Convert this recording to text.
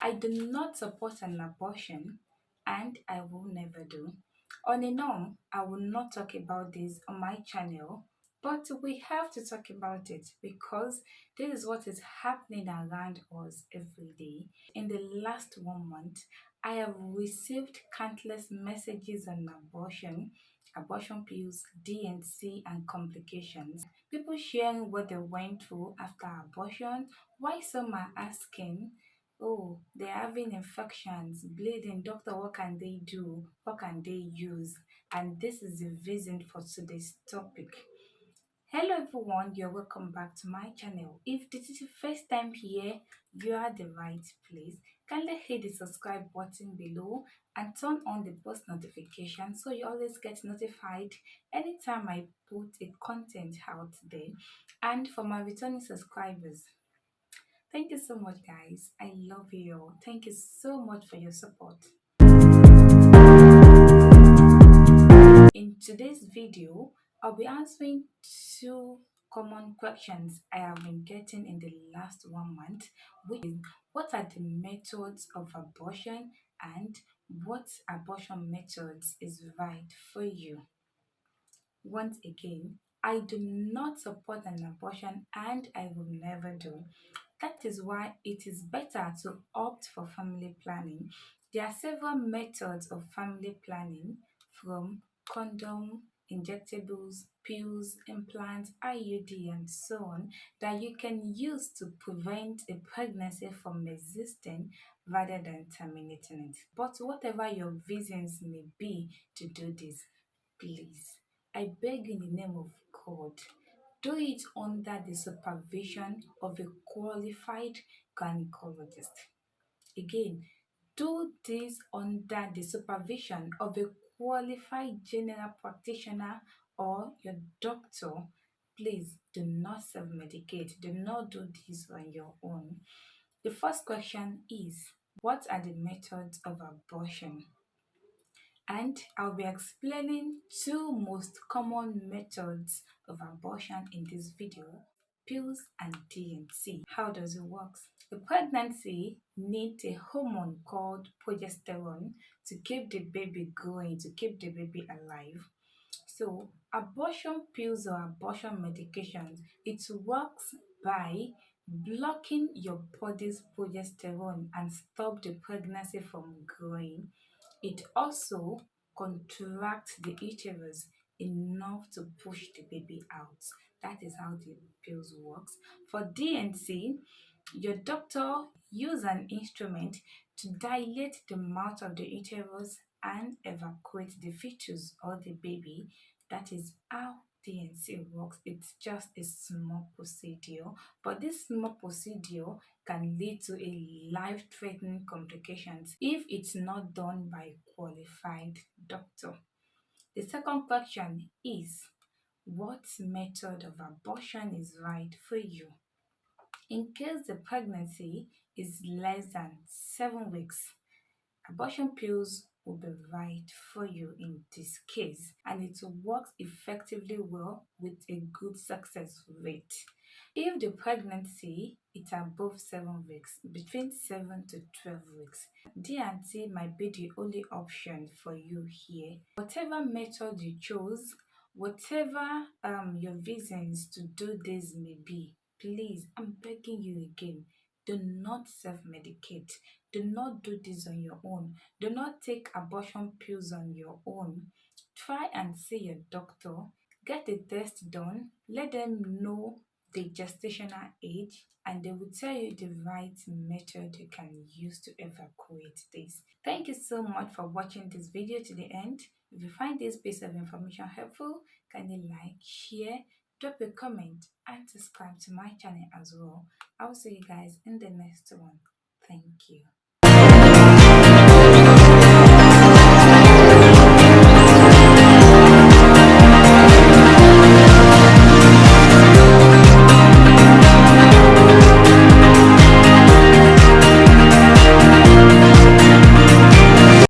I do not support an abortion and I will never do. On a norm, I will not talk about this on my channel, but we have to talk about it because this is what is happening around us every day. In the last 1 month, I have received countless messages on abortion, abortion pills, DNC, and complications. People sharing what they went through after abortion, why some are asking, oh, they're having infections, bleeding. Doctor, what can they do? What can they use? And this is the reason for today's topic. Hello everyone, you're welcome back to my channel. If this is your first time here, you are the right place. Kindly hit the subscribe button below and turn on the post notification so you always get notified anytime I put a content out there. And for my returning subscribers, thank you so much, guys. I love you all. Thank you so much for your support. In today's video, I'll be answering two common questions I have been getting in the last 1 month, which is what are the methods of abortion and what abortion methods is right for you. Once again, I do not support an abortion and I will never do. That is why it is better to opt for family planning. There are several methods of family planning from condom, injectables, pills, implants, IUD, and so on that you can use to prevent a pregnancy from existing rather than terminating it. But whatever your reasons may be to do this, please, I beg in the name of God, do it under the supervision of a qualified gynecologist. Again, do this under the supervision of a qualified general practitioner or your doctor. Please do not self-medicate. Do not do this on your own. The first question is, what are the methods of abortion? And I'll be explaining two most common methods of abortion in this video, pills and DNC. How does it work? The pregnancy needs a hormone called progesterone to keep the baby going, to keep the baby alive. So abortion pills or abortion medications, it works by blocking your body's progesterone and stop the pregnancy from growing. It also contracts the uterus enough to push the baby out. That is how the pills works. For DNC, your doctor use an instrument to dilate the mouth of the uterus and evacuate the fetus or the baby. That is how DNC works. It's just a small procedure, but this small procedure can lead to a life-threatening complications if it's not done by a qualified doctor. The second question is, what method of abortion is right for you? In case the pregnancy is less than 7 weeks, abortion pills will be right for you in this case, and it works effectively well with a good success rate. If the pregnancy is above 7 weeks, between 7 to 12 weeks, D&T might be the only option for you here. Whatever method you chose, whatever your reasons to do this may be, please, I'm begging you again, do not self-medicate. Do not do this on your own. Do not take abortion pills on your own. Try and see your doctor. Get a test done. Let them know the gestational age and they will tell you the right method you can use to evacuate this. Thank you so much for watching this video to the end. If you find this piece of information helpful, kindly like, share, drop a comment and subscribe to my channel as well. I will see you guys in the next one. Thank you.